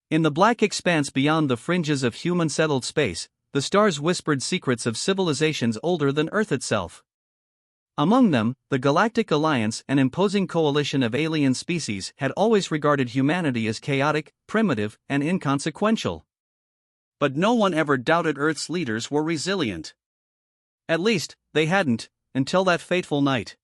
In the black expanse beyond the fringes of human-settled space, the stars whispered secrets of civilizations older than Earth itself. Among them, the Galactic Alliance, an imposing coalition of alien species, had always regarded humanity as chaotic, primitive, and inconsequential. But no one ever doubted Earth's leaders were resilient. At least, they hadn't, until that fateful night.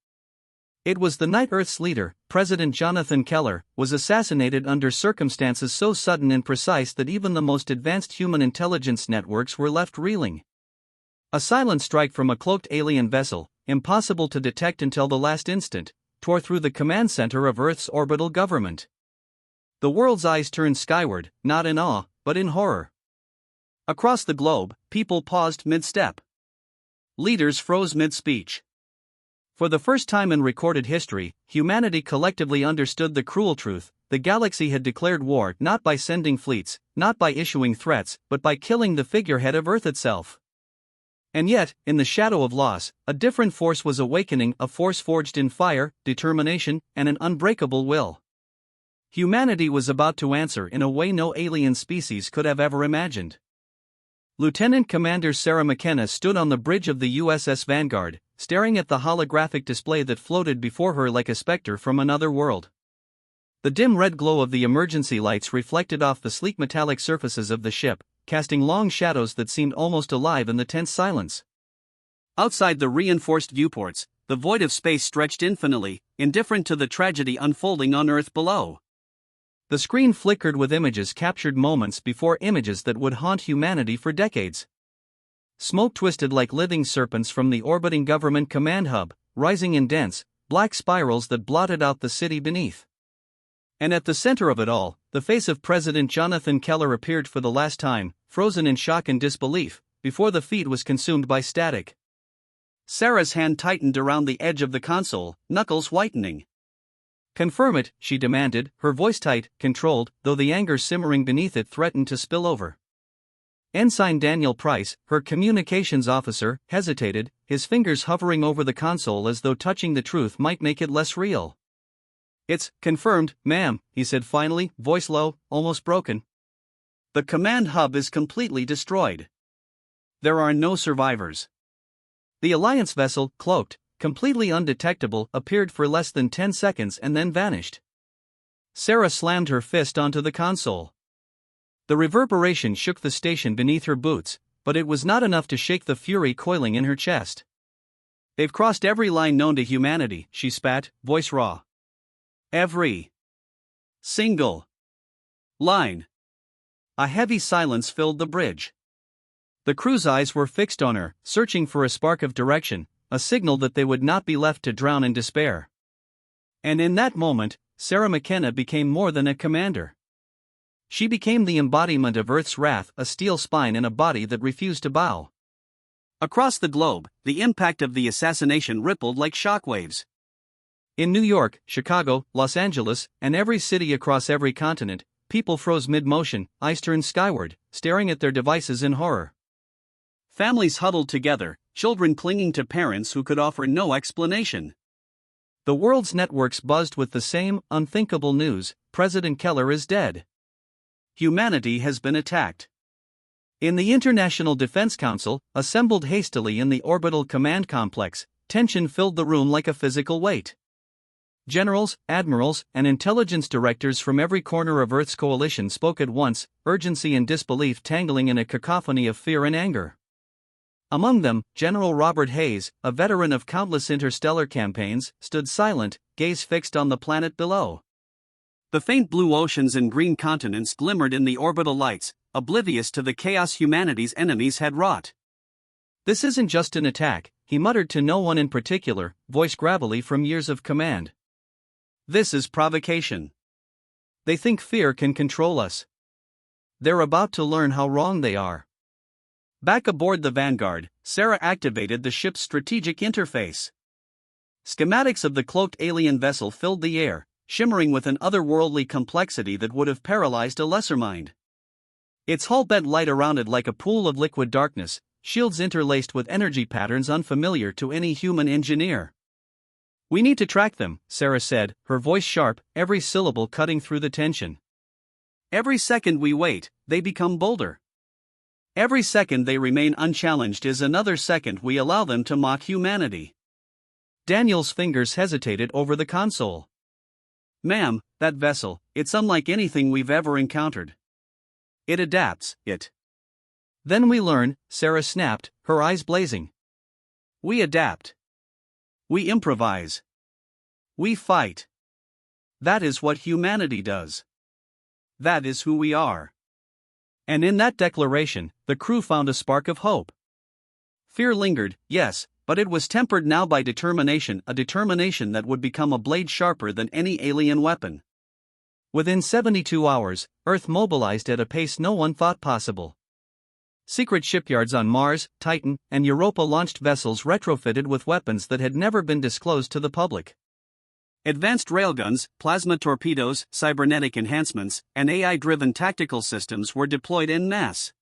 It was the night Earth's leader, President Jonathan Keller, was assassinated under circumstances so sudden and precise that even the most advanced human intelligence networks were left reeling. A silent strike from a cloaked alien vessel, impossible to detect until the last instant, tore through the command center of Earth's orbital government. The world's eyes turned skyward, not in awe, but in horror. Across the globe, people paused mid-step. Leaders froze mid-speech. For the first time in recorded history, humanity collectively understood the cruel truth: the galaxy had declared war not by sending fleets, not by issuing threats, but by killing the figurehead of Earth itself. And yet, in the shadow of loss, a different force was awakening, a force forged in fire, determination, and an unbreakable will. Humanity was about to answer in a way no alien species could have ever imagined. Lieutenant Commander Sarah McKenna stood on the bridge of the USS Vanguard, staring at the holographic display that floated before her like a specter from another world. The dim red glow of the emergency lights reflected off the sleek metallic surfaces of the ship, casting long shadows that seemed almost alive in the tense silence. Outside the reinforced viewports, the void of space stretched infinitely, indifferent to the tragedy unfolding on Earth below. The screen flickered with images captured moments before images that would haunt humanity for decades. Smoke twisted like living serpents from the orbiting government command hub, rising in dense, black spirals that blotted out the city beneath. And at the center of it all, the face of President Jonathan Keller appeared for the last time, frozen in shock and disbelief, before the feed was consumed by static. Sarah's hand tightened around the edge of the console, knuckles whitening. "Confirm it," she demanded, her voice tight, controlled, though the anger simmering beneath it threatened to spill over. Ensign Daniel Price, her communications officer, hesitated, his fingers hovering over the console as though touching the truth might make it less real. "It's confirmed, ma'am," he said finally, voice low, almost broken. "The command hub is completely destroyed. There are no survivors." The Alliance vessel, cloaked, completely undetectable, appeared for less than 10 seconds and then vanished. Sarah slammed her fist onto the console. The reverberation shook the station beneath her boots, but it was not enough to shake the fury coiling in her chest. "They've crossed every line known to humanity," she spat, voice raw. "Every single line." A heavy silence filled the bridge. The crew's eyes were fixed on her, searching for a spark of direction, a signal that they would not be left to drown in despair. And in that moment, Sarah McKenna became more than a commander. She became the embodiment of Earth's wrath, a steel spine and a body that refused to bow. Across the globe, the impact of the assassination rippled like shockwaves. In New York, Chicago, Los Angeles, and every city across every continent, people froze mid-motion, eyes turned skyward, staring at their devices in horror. Families huddled together, children clinging to parents who could offer no explanation. The world's networks buzzed with the same unthinkable news: President Keller is dead. Humanity has been attacked. In the International Defense Council, assembled hastily in the orbital command complex, tension filled the room like a physical weight. Generals, admirals, and intelligence directors from every corner of Earth's coalition spoke at once, urgency and disbelief tangling in a cacophony of fear and anger. Among them, General Robert Hayes, a veteran of countless interstellar campaigns, stood silent, gaze fixed on the planet below. The faint blue oceans and green continents glimmered in the orbital lights, oblivious to the chaos humanity's enemies had wrought. "This isn't just an attack," he muttered to no one in particular, voice gravelly from years of command. "This is provocation. They think fear can control us. They're about to learn how wrong they are." Back aboard the Vanguard, Sarah activated the ship's strategic interface. Schematics of the cloaked alien vessel filled the air, shimmering with an otherworldly complexity that would have paralyzed a lesser mind. Its hull bent light around it like a pool of liquid darkness, shields interlaced with energy patterns unfamiliar to any human engineer. "We need to track them," Sarah said, her voice sharp, every syllable cutting through the tension. Every second we wait, they become bolder. Every second they remain unchallenged is another second we allow them to mock humanity. Daniel's fingers hesitated over the console. Ma'am, that vessel, it's unlike anything we've ever encountered. It adapts, it. Then we learn, Sarah snapped, her eyes blazing. We adapt. We improvise. We fight. That is what humanity does. That is who we are. And in that declaration, the crew found a spark of hope. Fear lingered, yes, but it was tempered now by determination, a determination that would become a blade sharper than any alien weapon. Within 72 hours, Earth mobilized at a pace no one thought possible. Secret shipyards on Mars, Titan, and Europa launched vessels retrofitted with weapons that had never been disclosed to the public. Advanced railguns, plasma torpedoes, cybernetic enhancements, and AI-driven tactical systems were deployed en masse.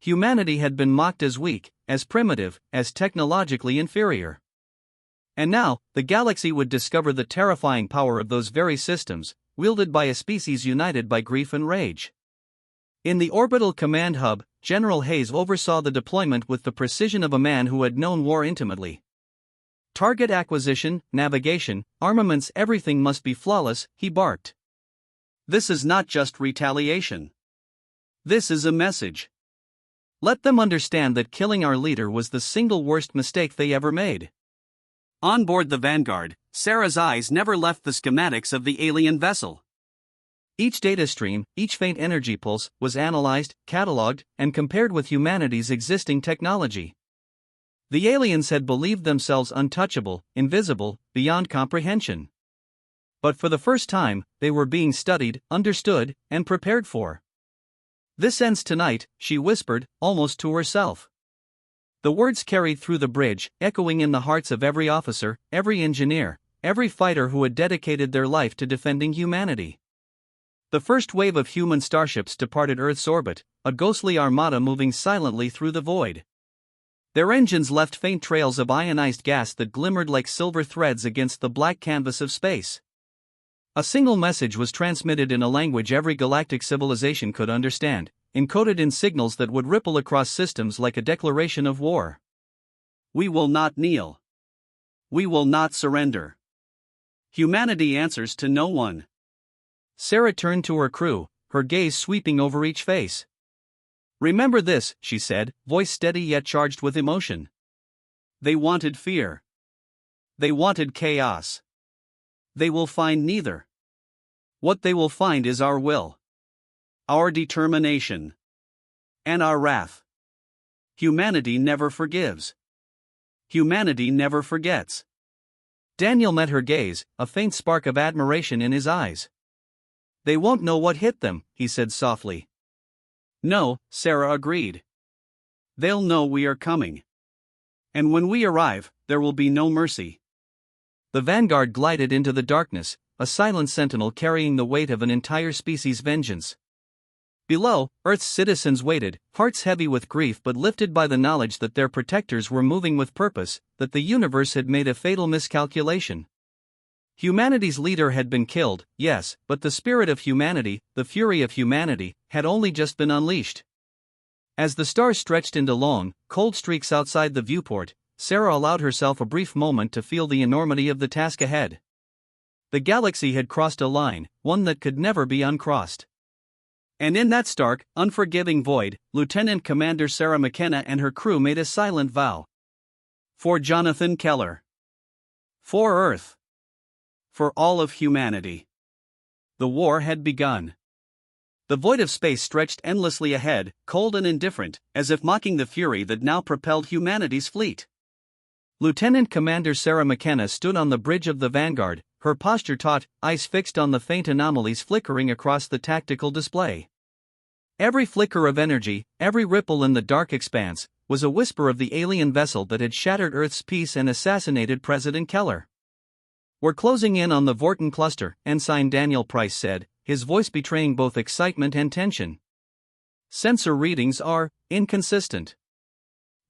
Humanity had been mocked as weak, as primitive, as technologically inferior. And now, the galaxy would discover the terrifying power of those very systems, wielded by a species united by grief and rage. In the orbital command hub, General Hayes oversaw the deployment with the precision of a man who had known war intimately. Target acquisition, navigation, armaments, everything must be flawless, he barked. This is not just retaliation. This is a message. Let them understand that killing our leader was the single worst mistake they ever made. On board the Vanguard, Sarah's eyes never left the schematics of the alien vessel. Each data stream, each faint energy pulse, was analyzed, catalogued, and compared with humanity's existing technology. The aliens had believed themselves untouchable, invisible, beyond comprehension. But for the first time, they were being studied, understood, and prepared for. This ends tonight, she whispered, almost to herself. The words carried through the bridge, echoing in the hearts of every officer, every engineer, every fighter who had dedicated their life to defending humanity. The first wave of human starships departed Earth's orbit, a ghostly armada moving silently through the void. Their engines left faint trails of ionized gas that glimmered like silver threads against the black canvas of space. A single message was transmitted in a language every galactic civilization could understand, encoded in signals that would ripple across systems like a declaration of war. We will not kneel. We will not surrender. Humanity answers to no one. Sarah turned to her crew, her gaze sweeping over each face. Remember this, she said, voice steady yet charged with emotion. They wanted fear. They wanted chaos. They will find neither. What they will find is our will. Our determination. And our wrath. Humanity never forgives. Humanity never forgets. Daniel met her gaze, a faint spark of admiration in his eyes. They won't know what hit them, he said softly. No, Sarah agreed. They'll know we are coming. And when we arrive, there will be no mercy. The Vanguard glided into the darkness, a silent sentinel carrying the weight of an entire species' vengeance. Below, Earth's citizens waited, hearts heavy with grief but lifted by the knowledge that their protectors were moving with purpose, that the universe had made a fatal miscalculation. Humanity's leader had been killed, yes, but the spirit of humanity, the fury of humanity, had only just been unleashed. As the stars stretched into long, cold streaks outside the viewport, Sarah allowed herself a brief moment to feel the enormity of the task ahead. The galaxy had crossed a line, one that could never be uncrossed. And in that stark, unforgiving void, Lieutenant Commander Sarah McKenna and her crew made a silent vow. For Jonathan Keller. For Earth. For all of humanity. The war had begun. The void of space stretched endlessly ahead, cold and indifferent, as if mocking the fury that now propelled humanity's fleet. Lieutenant Commander Sarah McKenna stood on the bridge of the Vanguard, her posture taut, eyes fixed on the faint anomalies flickering across the tactical display. Every flicker of energy, every ripple in the dark expanse, was a whisper of the alien vessel that had shattered Earth's peace and assassinated President Keller. We're closing in on the Vorton cluster, Ensign Daniel Price said, his voice betraying both excitement and tension. Sensor readings are inconsistent.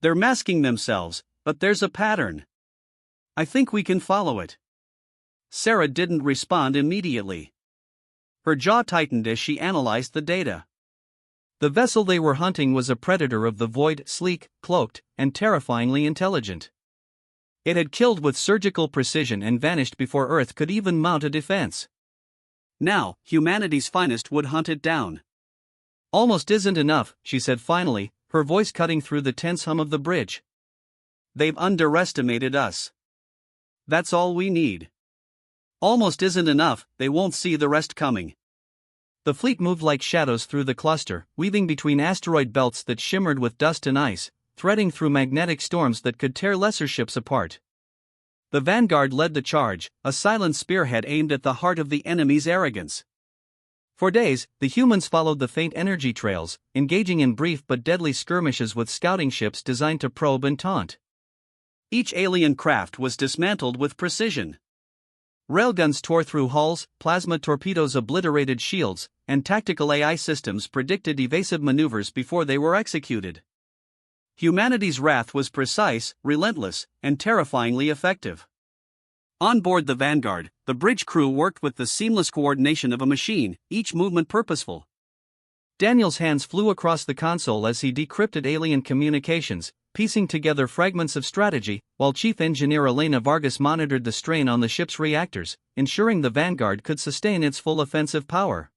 They're masking themselves, but there's a pattern. I think we can follow it. Sarah didn't respond immediately. Her jaw tightened as she analyzed the data. The vessel they were hunting was a predator of the void, sleek, cloaked, and terrifyingly intelligent. It had killed with surgical precision and vanished before Earth could even mount a defense. Now, humanity's finest would hunt it down. Almost isn't enough, she said finally, her voice cutting through the tense hum of the bridge. They've underestimated us. That's all we need. Almost isn't enough, they won't see the rest coming. The fleet moved like shadows through the cluster, weaving between asteroid belts that shimmered with dust and ice, threading through magnetic storms that could tear lesser ships apart. The vanguard led the charge, a silent spearhead aimed at the heart of the enemy's arrogance. For days, the humans followed the faint energy trails, engaging in brief but deadly skirmishes with scouting ships designed to probe and taunt. Each alien craft was dismantled with precision. Railguns tore through hulls, plasma torpedoes obliterated shields, and tactical AI systems predicted evasive maneuvers before they were executed. Humanity's wrath was precise, relentless, and terrifyingly effective. On board the Vanguard, the bridge crew worked with the seamless coordination of a machine, each movement purposeful. Daniel's hands flew across the console as he decrypted alien communications, piecing together fragments of strategy, while Chief Engineer Elena Vargas monitored the strain on the ship's reactors, ensuring the Vanguard could sustain its full offensive power.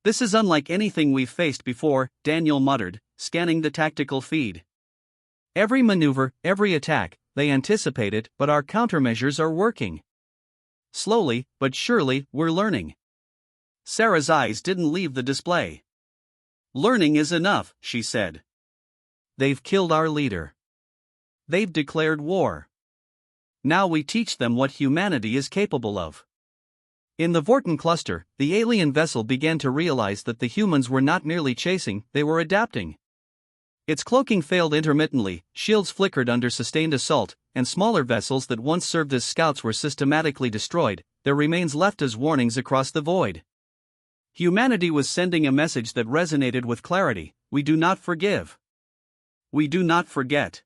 "This is unlike anything we've faced before," Daniel muttered, scanning the tactical feed. "Every maneuver, every attack, they anticipate it, but our countermeasures are working. Slowly, but surely, we're learning." Sarah's eyes didn't leave the display. "Learning is enough," she said. "They've killed our leader. They've declared war. Now we teach them what humanity is capable of." In the Vorten cluster, the alien vessel began to realize that the humans were not merely chasing, they were adapting. Its cloaking failed intermittently, shields flickered under sustained assault, and smaller vessels that once served as scouts were systematically destroyed, their remains left as warnings across the void. Humanity was sending a message that resonated with clarity: we do not forgive. We do not forget.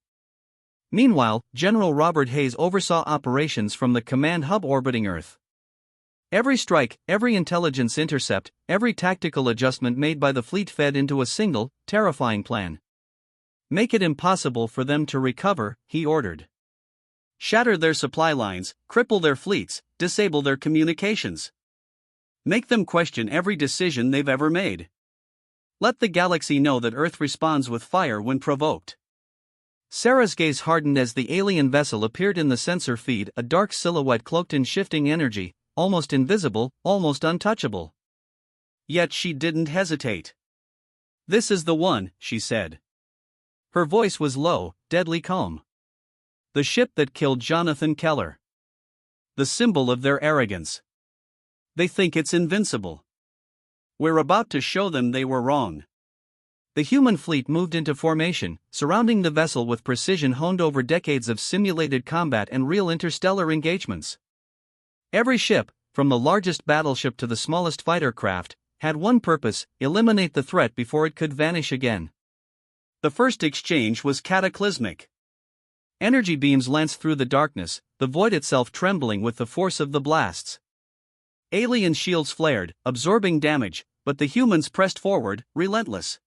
Meanwhile, General Robert Hayes oversaw operations from the command hub orbiting Earth. Every strike, every intelligence intercept, every tactical adjustment made by the fleet fed into a single, terrifying plan. "Make it impossible for them to recover," he ordered. "Shatter their supply lines, cripple their fleets, disable their communications. Make them question every decision they've ever made. Let the galaxy know that Earth responds with fire when provoked." Sarah's gaze hardened as the alien vessel appeared in the sensor feed, a dark silhouette cloaked in shifting energy, almost invisible, almost untouchable. Yet she didn't hesitate. "This is the one," she said. Her voice was low, deadly calm. "The ship that killed Jonathan Keller. The symbol of their arrogance. They think it's invincible. We're about to show them they were wrong." The human fleet moved into formation, surrounding the vessel with precision honed over decades of simulated combat and real interstellar engagements. Every ship, from the largest battleship to the smallest fighter craft, had one purpose: eliminate the threat before it could vanish again. The first exchange was cataclysmic. Energy beams lanced through the darkness, the void itself trembling with the force of the blasts. Alien shields flared, absorbing damage, but the humans pressed forward, relentless.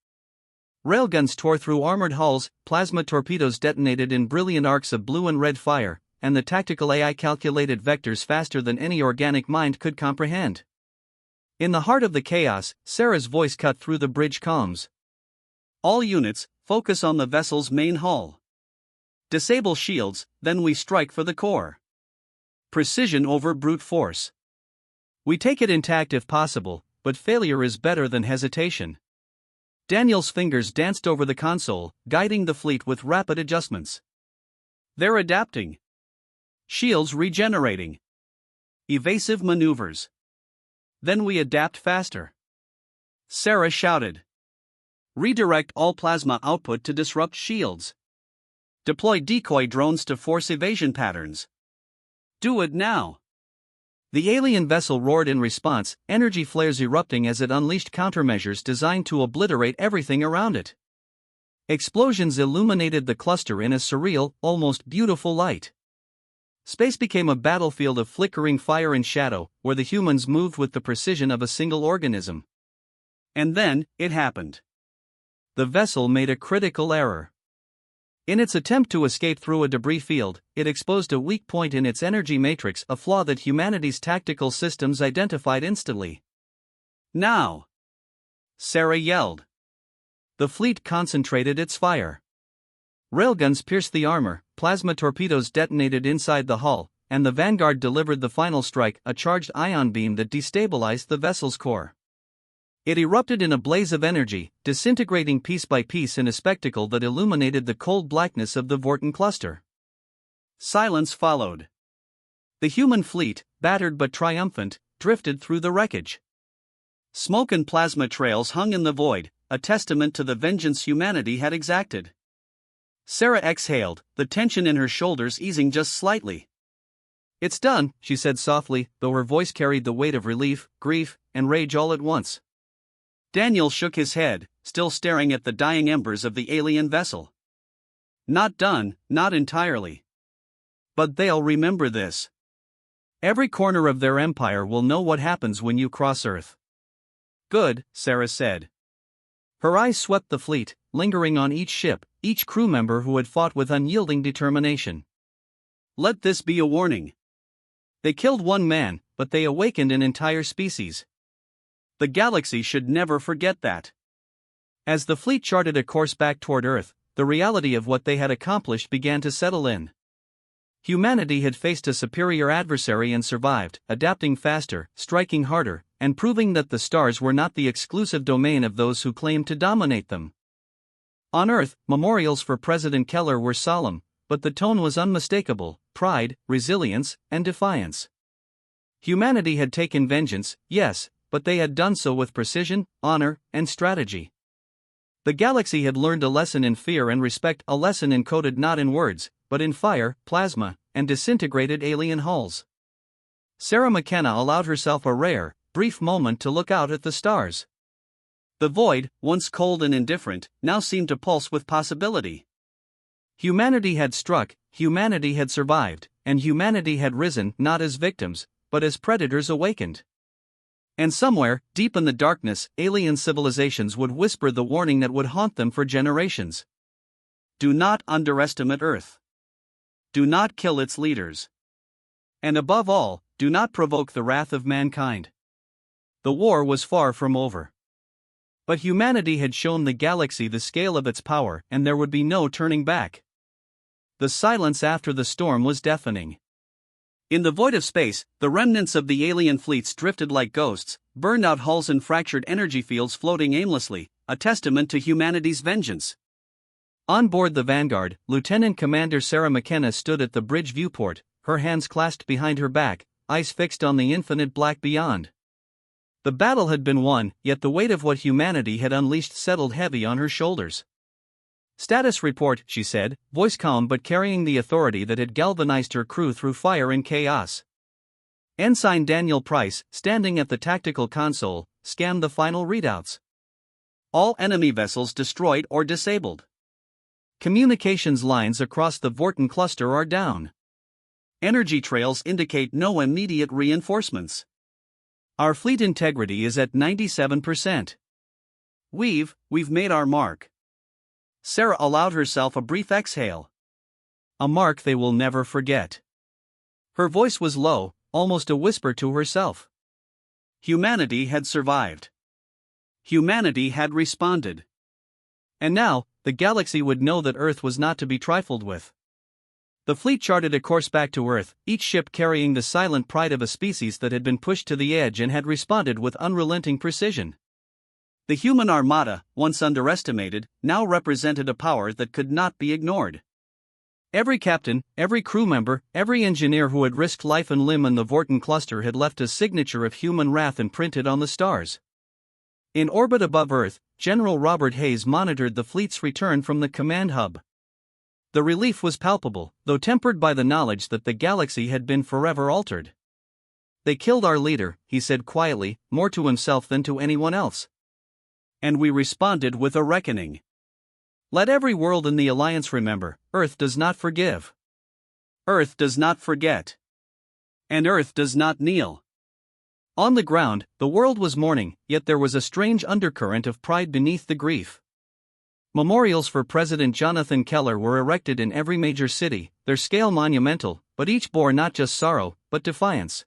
Railguns tore through armored hulls, plasma torpedoes detonated in brilliant arcs of blue and red fire, and the tactical AI calculated vectors faster than any organic mind could comprehend. In the heart of the chaos, Sarah's voice cut through the bridge comms. "All units, focus on the vessel's main hull. Disable shields, then we strike for the core. Precision over brute force. We take it intact if possible, but failure is better than hesitation." Daniel's fingers danced over the console, guiding the fleet with rapid adjustments. "They're adapting. Shields regenerating. Evasive maneuvers. Then we adapt faster." Sarah shouted. "Redirect all plasma output to disrupt shields. Deploy decoy drones to force evasion patterns. Do it now." The alien vessel roared in response, energy flares erupting as it unleashed countermeasures designed to obliterate everything around it. Explosions illuminated the cluster in a surreal, almost beautiful light. Space became a battlefield of flickering fire and shadow, where the humans moved with the precision of a single organism. And then, it happened. The vessel made a critical error. In its attempt to escape through a debris field, it exposed a weak point in its energy matrix, a flaw that humanity's tactical systems identified instantly. Now! Sarah yelled. The fleet concentrated its fire. Railguns pierced the armor, plasma torpedoes detonated inside the hull, and the Vanguard delivered the final strike, a charged ion beam that destabilized the vessel's core. It erupted in a blaze of energy, disintegrating piece by piece in a spectacle that illuminated the cold blackness of the Vorten cluster. Silence followed. The human fleet, battered but triumphant, drifted through the wreckage. Smoke and plasma trails hung in the void, a testament to the vengeance humanity had exacted. Sarah exhaled, the tension in her shoulders easing just slightly. "It's done," she said softly, though her voice carried the weight of relief, grief, and rage all at once. Daniel shook his head, still staring at the dying embers of the alien vessel. "Not done, not entirely. But they'll remember this. Every corner of their empire will know what happens when you cross Earth." "Good," Sarah said. Her eyes swept the fleet, lingering on each ship, each crew member who had fought with unyielding determination. "Let this be a warning. They killed one man, but they awakened an entire species. The galaxy should never forget that." As the fleet charted a course back toward Earth, the reality of what they had accomplished began to settle in. Humanity had faced a superior adversary and survived, adapting faster, striking harder, and proving that the stars were not the exclusive domain of those who claimed to dominate them. On Earth, memorials for President Keller were solemn, but the tone was unmistakable: pride, resilience, and defiance. Humanity had taken vengeance, yes, but they had done so with precision, honor, and strategy. The galaxy had learned a lesson in fear and respect, a lesson encoded not in words, but in fire, plasma, and disintegrated alien hulls. Sarah McKenna allowed herself a rare, brief moment to look out at the stars. The void, once cold and indifferent, now seemed to pulse with possibility. Humanity had struck, humanity had survived, and humanity had risen not as victims, but as predators awakened. And somewhere, deep in the darkness, alien civilizations would whisper the warning that would haunt them for generations. Do not underestimate Earth. Do not kill its leaders. And above all, do not provoke the wrath of mankind. The war was far from over. But humanity had shown the galaxy the scale of its power, and there would be no turning back. The silence after the storm was deafening. In the void of space, the remnants of the alien fleets drifted like ghosts, burned-out hulls and fractured energy fields floating aimlessly, a testament to humanity's vengeance. On board the Vanguard, Lieutenant Commander Sarah McKenna stood at the bridge viewport, her hands clasped behind her back, eyes fixed on the infinite black beyond. The battle had been won, yet the weight of what humanity had unleashed settled heavy on her shoulders. "Status report," she said, voice calm but carrying the authority that had galvanized her crew through fire and chaos. Ensign Daniel Price, standing at the tactical console, scanned the final readouts. All enemy vessels destroyed or disabled. Communications lines across the Vorten cluster are down. Energy trails indicate no immediate reinforcements. Our fleet integrity is at 97%. We've made our mark." Sarah allowed herself a brief exhale. A mark they will never forget. Her voice was low, almost a whisper to herself. Humanity had survived. Humanity had responded. And now, the galaxy would know that Earth was not to be trifled with. The fleet charted a course back to Earth, each ship carrying the silent pride of a species that had been pushed to the edge and had responded with unrelenting precision. The human armada, once underestimated, now represented a power that could not be ignored. Every captain, every crew member, every engineer who had risked life and limb in the Vorten cluster had left a signature of human wrath imprinted on the stars. In orbit above Earth, General Robert Hayes monitored the fleet's return from the command hub. The relief was palpable, though tempered by the knowledge that the galaxy had been forever altered. "They killed our leader," he said quietly, more to himself than to anyone else. "And we responded with a reckoning. Let every world in the Alliance remember, Earth does not forgive." Earth does not forget. And Earth does not kneel. On the ground, the world was mourning, yet there was a strange undercurrent of pride beneath the grief. Memorials for President Jonathan Keller were erected in every major city, their scale monumental, but each bore not just sorrow, but defiance.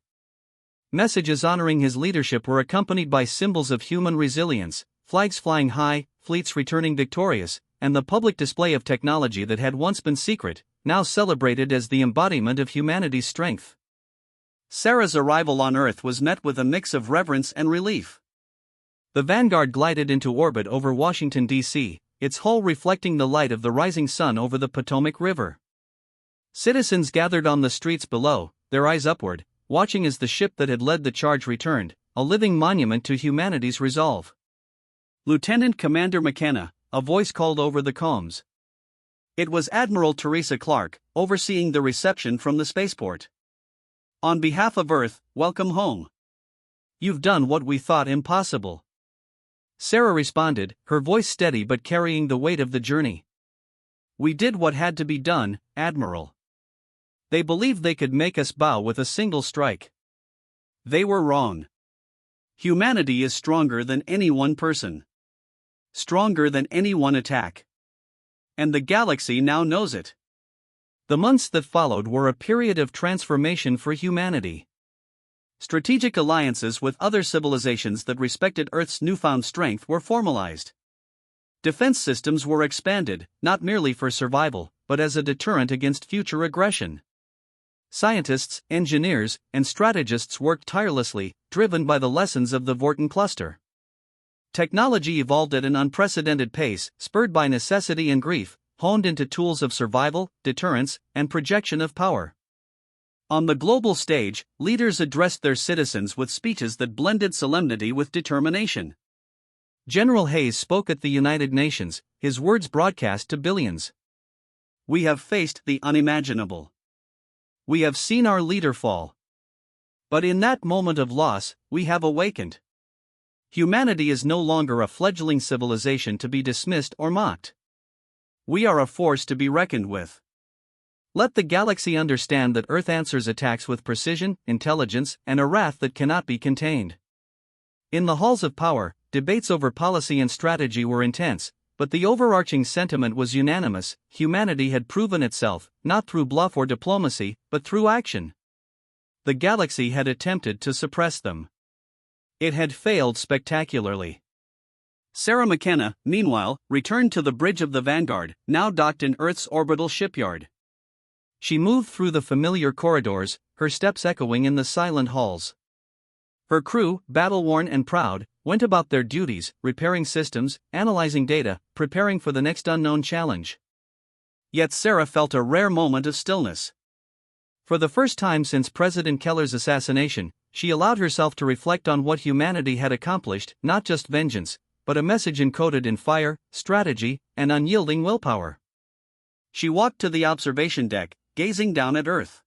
Messages honoring his leadership were accompanied by symbols of human resilience, flags flying high, fleets returning victorious, and the public display of technology that had once been secret, now celebrated as the embodiment of humanity's strength. Sarah's arrival on Earth was met with a mix of reverence and relief. The Vanguard glided into orbit over Washington, D.C., its hull reflecting the light of the rising sun over the Potomac River. Citizens gathered on the streets below, their eyes upward, watching as the ship that had led the charge returned, a living monument to humanity's resolve. Lieutenant Commander McKenna, a voice called over the comms. It was Admiral Teresa Clark, overseeing the reception from the spaceport. On behalf of Earth, welcome home. You've done what we thought impossible. Sarah responded, her voice steady but carrying the weight of the journey. We did what had to be done, Admiral. They believed they could make us bow with a single strike. They were wrong. Humanity is stronger than any one person. Stronger than any one attack. And the galaxy now knows it. The months that followed were a period of transformation for humanity. Strategic alliances with other civilizations that respected Earth's newfound strength were formalized. Defense systems were expanded, not merely for survival, but as a deterrent against future aggression. Scientists, engineers, and strategists worked tirelessly, driven by the lessons of the Vorton cluster. Technology evolved at an unprecedented pace, spurred by necessity and grief, honed into tools of survival, deterrence, and projection of power. On the global stage, leaders addressed their citizens with speeches that blended solemnity with determination. General Hayes spoke at the United Nations, his words broadcast to billions. We have faced the unimaginable. We have seen our leader fall. But in that moment of loss, we have awakened. Humanity is no longer a fledgling civilization to be dismissed or mocked. We are a force to be reckoned with. Let the galaxy understand that Earth answers attacks with precision, intelligence, and a wrath that cannot be contained. In the halls of power, debates over policy and strategy were intense, but the overarching sentiment was unanimous: humanity had proven itself, not through bluff or diplomacy, but through action. The galaxy had attempted to suppress them. It had failed spectacularly. Sarah McKenna, meanwhile, returned to the bridge of the Vanguard, now docked in Earth's orbital shipyard. She moved through the familiar corridors, her steps echoing in the silent halls. Her crew, battle-worn and proud, went about their duties, repairing systems, analyzing data, preparing for the next unknown challenge. Yet Sarah felt a rare moment of stillness. For the first time since President Keller's assassination, she allowed herself to reflect on what humanity had accomplished, not just vengeance, but a message encoded in fire, strategy, and unyielding willpower. She walked to the observation deck, gazing down at Earth.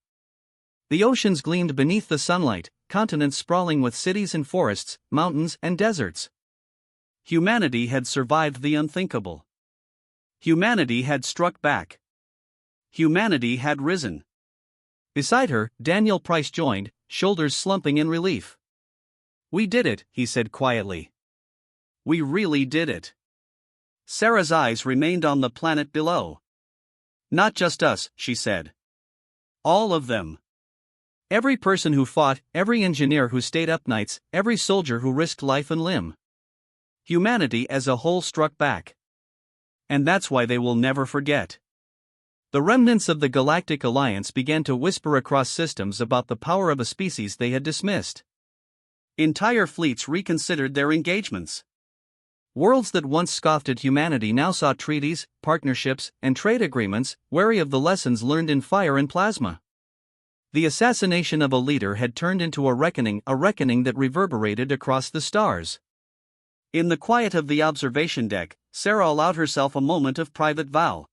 The oceans gleamed beneath the sunlight, continents sprawling with cities and forests, mountains and deserts. Humanity had survived the unthinkable. Humanity had struck back. Humanity had risen. Beside her, Daniel Price joined, shoulders slumping in relief. We did it, he said quietly. We really did it. Sarah's eyes remained on the planet below. Not just us, she said. All of them. Every person who fought, every engineer who stayed up nights, every soldier who risked life and limb. Humanity as a whole struck back. And that's why they will never forget. The remnants of the Galactic Alliance began to whisper across systems about the power of a species they had dismissed. Entire fleets reconsidered their engagements. Worlds that once scoffed at humanity now saw treaties, partnerships, and trade agreements, wary of the lessons learned in fire and plasma. The assassination of a leader had turned into a reckoning that reverberated across the stars. In the quiet of the observation deck, Sarah allowed herself a moment of private vow.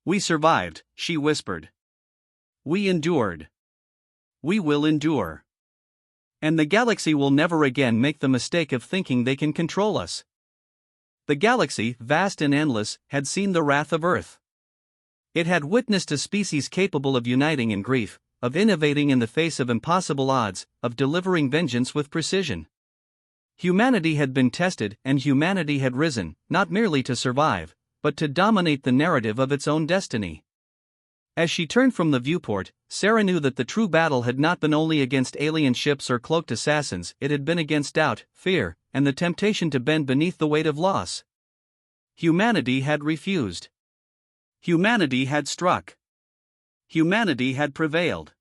We survived, she whispered. We endured. We will endure. And the galaxy will never again make the mistake of thinking they can control us. The galaxy, vast and endless, had seen the wrath of Earth. It had witnessed a species capable of uniting in grief, of innovating in the face of impossible odds, of delivering vengeance with precision. Humanity had been tested, and humanity had risen, not merely to survive, but to dominate the narrative of its own destiny. As she turned from the viewport, Sarah knew that the true battle had not been only against alien ships or cloaked assassins, it had been against doubt, fear, and the temptation to bend beneath the weight of loss. Humanity had refused. Humanity had struck. Humanity had prevailed.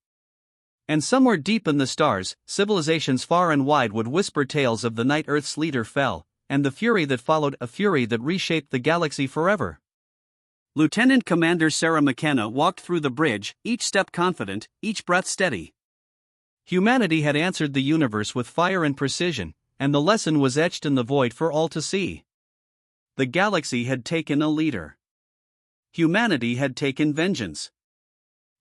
And somewhere deep in the stars, civilizations far and wide would whisper tales of the night Earth's leader fell, and the fury that followed, a fury that reshaped the galaxy forever. Lieutenant Commander Sarah McKenna walked through the bridge, each step confident, each breath steady. Humanity had answered the universe with fire and precision, and the lesson was etched in the void for all to see. The galaxy had taken a leader. Humanity had taken vengeance.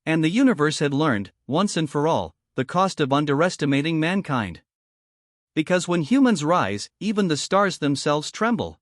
And the universe had learned, once and for all, the cost of underestimating mankind. Because when humans rise, even the stars themselves tremble.